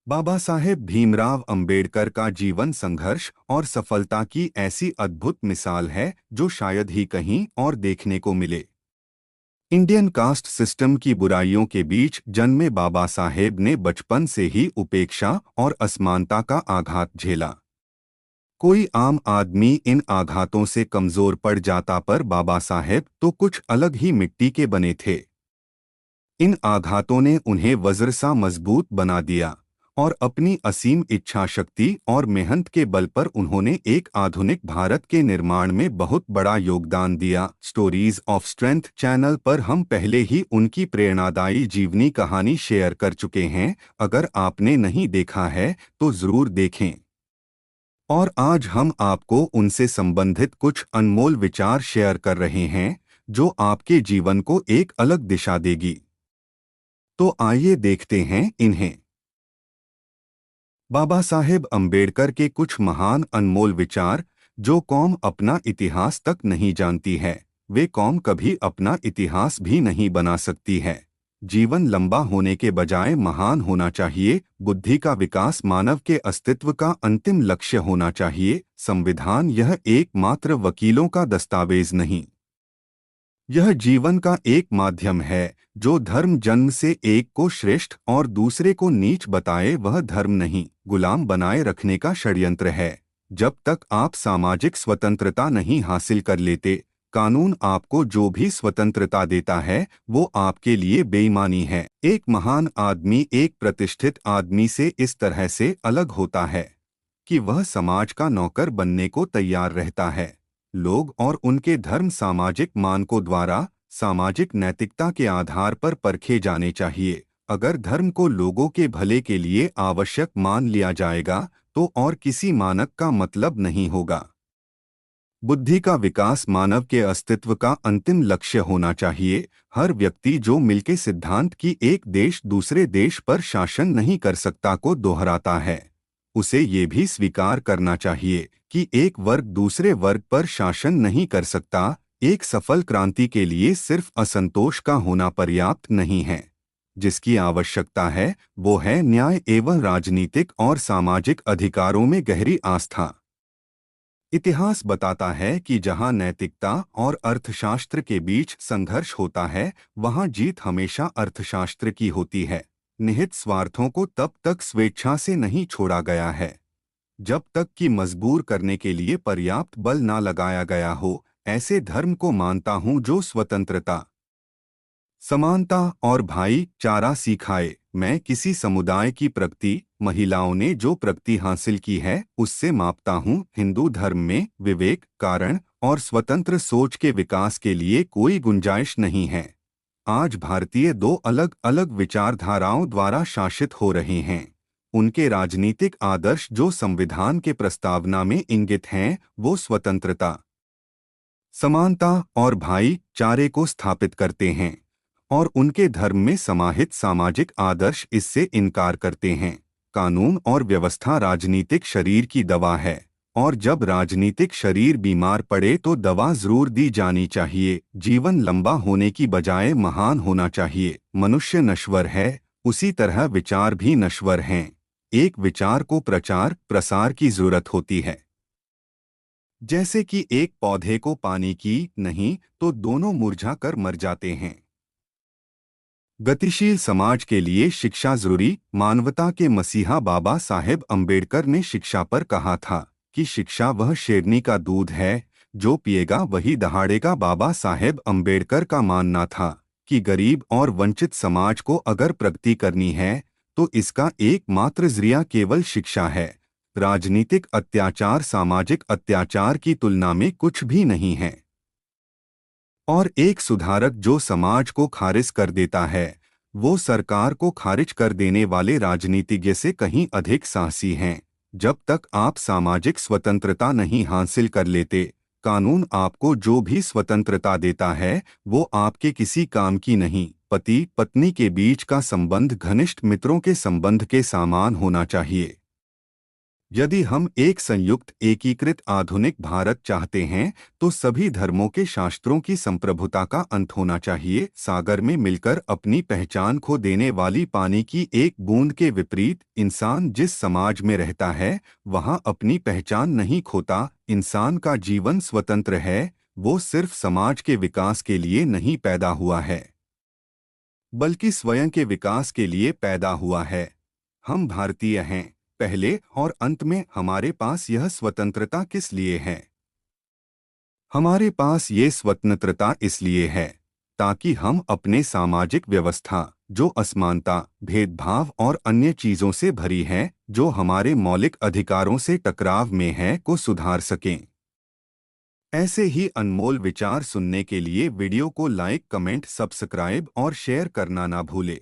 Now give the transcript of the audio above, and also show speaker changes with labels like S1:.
S1: बाबा साहेब भीमराव अंबेडकर का जीवन संघर्ष और सफलता की ऐसी अद्भुत मिसाल है जो शायद ही कहीं और देखने को मिले। इंडियन कास्ट सिस्टम की बुराइयों के बीच जन्मे बाबा साहेब ने बचपन से ही उपेक्षा और असमानता का आघात झेला। कोई आम आदमी इन आघातों से कमजोर पड़ जाता, पर बाबा साहेब तो कुछ अलग ही मिट्टी के बने थे। इन आघातों ने उन्हें वज्र सा मजबूत बना दिया और अपनी असीम इच्छा शक्ति और मेहनत के बल पर उन्होंने एक आधुनिक भारत के निर्माण में बहुत बड़ा योगदान दिया। स्टोरीज ऑफ स्ट्रेंथ चैनल पर हम पहले ही उनकी प्रेरणादायी जीवनी कहानी शेयर कर चुके हैं। अगर आपने नहीं देखा है तो जरूर देखें। और आज हम आपको उनसे संबंधित कुछ अनमोल विचार शेयर कर रहे हैं जो आपके जीवन को एक अलग दिशा देगी। तो आइए देखते हैं इन्हें। बाबा साहेब अंबेडकर के कुछ महान अनमोल विचार। जो कौम अपना इतिहास तक नहीं जानती है, वे कौम कभी अपना इतिहास भी नहीं बना सकती है। जीवन लंबा होने के बजाय महान होना चाहिए। बुद्धि का विकास मानव के अस्तित्व का अंतिम लक्ष्य होना चाहिए। संविधान यह एकमात्र वकीलों का दस्तावेज नहीं, यह जीवन का एक माध्यम है। जो धर्म जन्म से एक को श्रेष्ठ और दूसरे को नीच बताए, वह धर्म नहीं, गुलाम बनाए रखने का षड्यंत्र है। जब तक आप सामाजिक स्वतंत्रता नहीं हासिल कर लेते, कानून आपको जो भी स्वतंत्रता देता है वो आपके लिए बेईमानी है। एक महान आदमी एक प्रतिष्ठित आदमी से इस तरह से अलग होता है कि वह समाज का नौकर बनने को तैयार रहता है। लोग और उनके धर्म सामाजिक मानकों द्वारा सामाजिक नैतिकता के आधार पर परखे जाने चाहिए। अगर धर्म को लोगों के भले के लिए आवश्यक मान लिया जाएगा तो और किसी मानक का मतलब नहीं होगा। बुद्धि का विकास मानव के अस्तित्व का अंतिम लक्ष्य होना चाहिए। हर व्यक्ति जो मिलके सिद्धांत की एक देश दूसरे देश पर शासन नहीं कर सकता को दोहराता है, उसे ये भी स्वीकार करना चाहिए कि एक वर्ग दूसरे वर्ग पर शासन नहीं कर सकता। एक सफल क्रांति के लिए सिर्फ असंतोष का होना पर्याप्त नहीं है। जिसकी आवश्यकता है वो है न्याय एवं राजनीतिक और सामाजिक अधिकारों में गहरी आस्था। इतिहास बताता है कि जहां नैतिकता और अर्थशास्त्र के बीच संघर्ष होता है, वहां जीत हमेशा अर्थशास्त्र की होती है। निहित स्वार्थों को तब तक स्वेच्छा से नहीं छोड़ा गया है जब तक कि मजबूर करने के लिए पर्याप्त बल ना लगाया गया हो। ऐसे धर्म को मानता हूं जो स्वतंत्रता, समानता और भाईचारा सिखाए। मैं किसी समुदाय की प्रगति, महिलाओं ने जो प्रगति हासिल की है, उससे मापता हूँ। हिंदू धर्म में विवेक, कारण और स्वतंत्र सोच के विकास के लिए कोई गुंजाइश नहीं है। आज भारतीय दो अलग अलग विचारधाराओं द्वारा शासित हो रहे हैं। उनके राजनीतिक आदर्श जो संविधान के प्रस्तावना में इंगित हैं, वो स्वतंत्रता, समानता और भाईचारे को स्थापित करते हैं, और उनके धर्म में समाहित सामाजिक आदर्श इससे इनकार करते हैं। कानून और व्यवस्था राजनीतिक शरीर की दवा है, और जब राजनीतिक शरीर बीमार पड़े तो दवा जरूर दी जानी चाहिए। जीवन लंबा होने की बजाय महान होना चाहिए। मनुष्य नश्वर है, उसी तरह विचार भी नश्वर हैं। एक विचार को प्रचार प्रसार की जरूरत होती है। जैसे कि एक पौधे को पानी की नहीं तो दोनों मुरझा कर मर जाते हैं। गतिशील समाज के लिए शिक्षा जरूरी। मानवता के मसीहा बाबा साहेब अंबेडकर ने शिक्षा पर कहा था कि शिक्षा वह शेरनी का दूध है, जो पिएगा वही दहाड़ेगा। बाबा साहेब अंबेडकर का मानना था कि गरीब और वंचित समाज को अगर प्रगति करनी है तो इसका एकमात्र जरिया केवल शिक्षा है। राजनीतिक अत्याचार सामाजिक अत्याचार की तुलना में कुछ भी नहीं है। और एक सुधारक जो समाज को खारिज कर देता है, वो सरकार को खारिज कर देने वाले राजनीतिज्ञ से कहीं अधिक साहसी हैं। जब तक आप सामाजिक स्वतंत्रता नहीं हासिल कर लेते, कानून आपको जो भी स्वतंत्रता देता है वो आपके किसी काम की नहीं। पति पत्नी के बीच का संबंध घनिष्ठ मित्रों के संबंध के समान होना चाहिए। यदि हम एक संयुक्त एकीकृत आधुनिक भारत चाहते हैं तो सभी धर्मों के शास्त्रों की संप्रभुता का अंत होना चाहिए। सागर में मिलकर अपनी पहचान खो देने वाली पानी की एक बूंद के विपरीत इंसान जिस समाज में रहता है वहां अपनी पहचान नहीं खोता। इंसान का जीवन स्वतंत्र है, वो सिर्फ समाज के विकास के लिए नहीं पैदा हुआ है बल्कि स्वयं के विकास के लिए पैदा हुआ है। हम भारतीय हैं, पहले और अंत में हमारे पास यह स्वतंत्रता किस लिए है? हमारे पास ये स्वतंत्रता इसलिए है ताकि हम अपने सामाजिक व्यवस्था, जो असमानता, भेदभाव और अन्य चीजों से भरी है, जो हमारे मौलिक अधिकारों से टकराव में है, को सुधार सकें। ऐसे ही अनमोल विचार सुनने के लिए वीडियो को लाइक, कमेंट, सब्सक्राइब और शेयर करना ना भूलें।